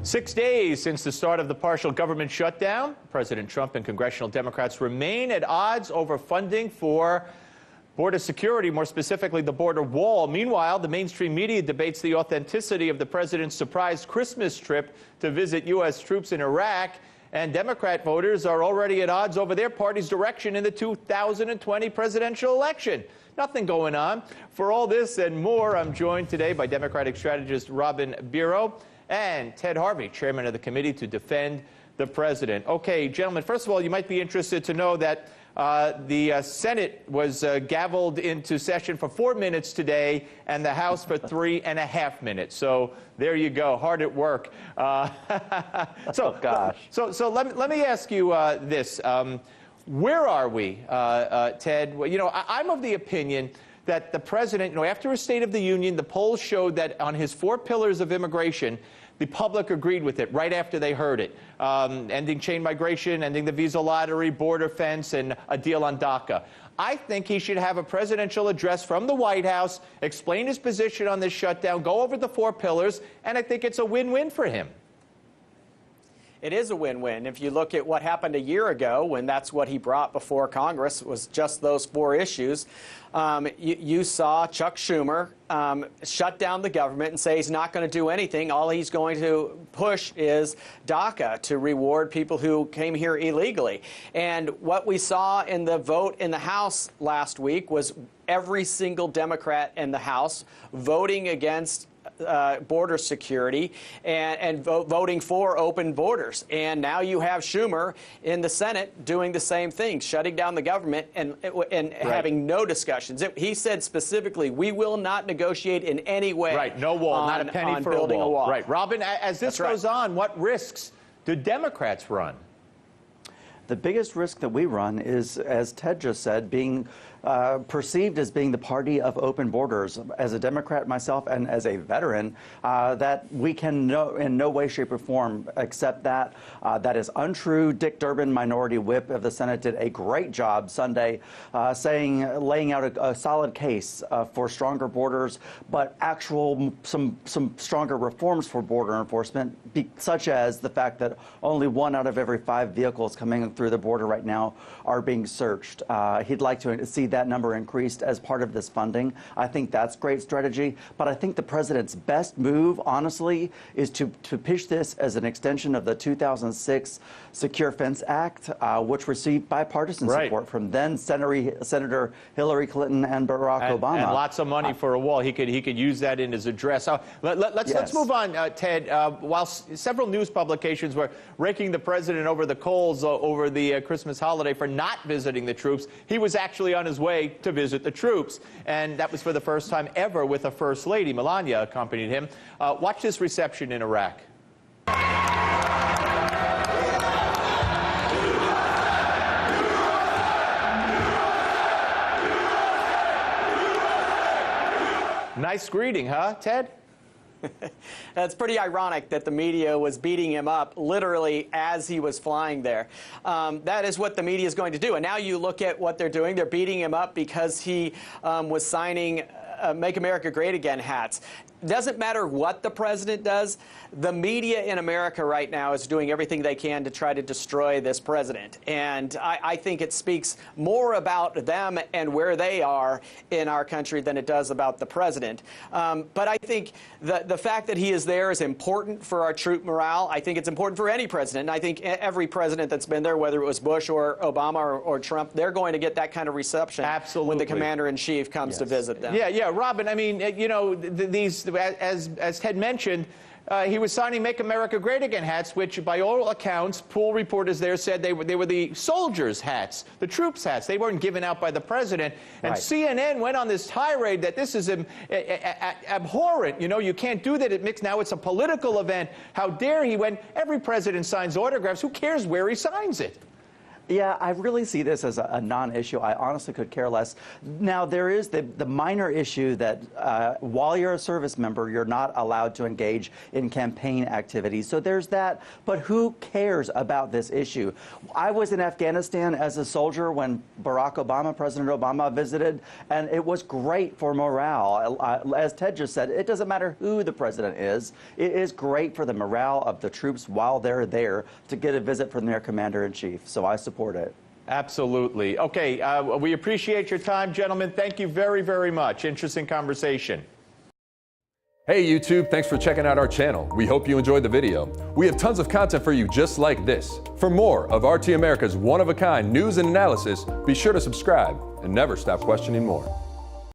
6 days since the start of the partial government shutdown, President Trump and congressional Democrats remain at odds over funding for border security, more specifically the border wall. Meanwhile, the mainstream media debates the authenticity of the president's surprise Christmas trip to visit U.S. troops in Iraq, and Democrat voters are already at odds over their party's direction in the 2020 presidential election. Nothing going on. For all this and more, I'm joined today by Democratic strategist Robin Biro and Ted Harvey, chairman of the committee to defend the president. Okay, gentlemen, first of all, you might be interested to know that the Senate was gavelled into session for 4 minutes today, and the House for 3.5 minutes. So there you go, hard at work. So let me ask you this: where are we, Ted? Well, you know, I'm of the opinion that the president, you know, after his State of the Union, the polls showed that on his 4 pillars of immigration, the public agreed with it right after they heard it. Ending chain migration, ending the visa lottery, border fence, and a deal on DACA. I think he should have a presidential address from the White House, explain his position on this shutdown, go over the 4 pillars, and I think it's a win-win for him. It is a win-win. If you look at what happened a year ago, when that's what he brought before Congress, was just those 4 issues, you saw Chuck Schumer shut down the government and say he's not going to do anything. All he's going to push is DACA to reward people who came here illegally. And what we saw in the vote in the House last week was every single Democrat in the House voting against border security and voting for open borders. And now you have Schumer in the Senate doing the same thing, shutting down the government and having no discussions. He said specifically, we will not negotiate in any way. Right, no wall, not a penny for building a wall. Right, Robin, as this goes on, what risks do Democrats run? The biggest risk that we run is, as Ted just said, being perceived as being the party of open borders. As a Democrat myself and as a veteran, that we can in no way, shape, or form accept that. That is untrue. Dick Durbin, minority whip of the Senate, did a great job Sunday laying out a solid case for stronger borders, but some stronger reforms for border enforcement, such as the fact that only 1 out of every 5 vehicles coming through the border right now are being searched. He'd like to see that number increased as part of this funding. I think that's great strategy, but I think the president's best move, honestly, is to pitch this as an extension of the 2006 Secure Fence Act, which received bipartisan support from then Senator Hillary Clinton and Barack Obama. And lots of money for a wall. He could use that in his address. Let's move on, Ted. While several news publications were raking the president over the coals over the Christmas holiday for not visiting the troops, he was actually on his way to visit the troops. And that was for the first time ever with a First Lady. Melania accompanied him. Watch this reception in Iraq. Nice greeting, huh, Ted? It's pretty ironic that the media was beating him up literally as he was flying there. That is what the media is going to do. And now you look at what they're doing. They're beating him up because he was signing Make America Great Again hats. Doesn't matter what the president does, the media in America right now is doing everything they can to try to destroy this president. And I think it speaks more about them and where they are in our country than it does about the president. But I think the fact that he is there is important for our troop morale. I think it's important for any president. And I think every president that's been there, whether it was Bush or Obama or Trump, they're going to get that kind of reception when the commander-in-chief comes to visit them. Yeah, Robin, I mean, you know, as Ted mentioned, he was signing Make America Great Again hats, which by all accounts, pool reporters there said they were the soldiers' hats, the troops' hats. They weren't given out by the president. And CNN went on this tirade that this is abhorrent. You know, you can't do that. Now it's a political event. How dare he? When every president signs autographs, who cares where he signs it? Yeah, I really see this as a non-issue. I honestly could care less. Now, there is the minor issue that while you're a service member, you're not allowed to engage in campaign activities. So there's that. But who cares about this issue? I was in Afghanistan as a soldier when President Obama visited, and it was great for morale. As Ted just said, it doesn't matter who the president is. It is great for the morale of the troops while they're there to get a visit from their commander-in-chief. So I support it. Absolutely. Okay, we appreciate your time, gentlemen. Thank you very, very much. Interesting conversation. Hey YouTube, thanks for checking out our channel. We hope you enjoyed the video. We have tons of content for you just like this. For more of RT America's one-of-a-kind news and analysis, be sure to subscribe and never stop questioning more.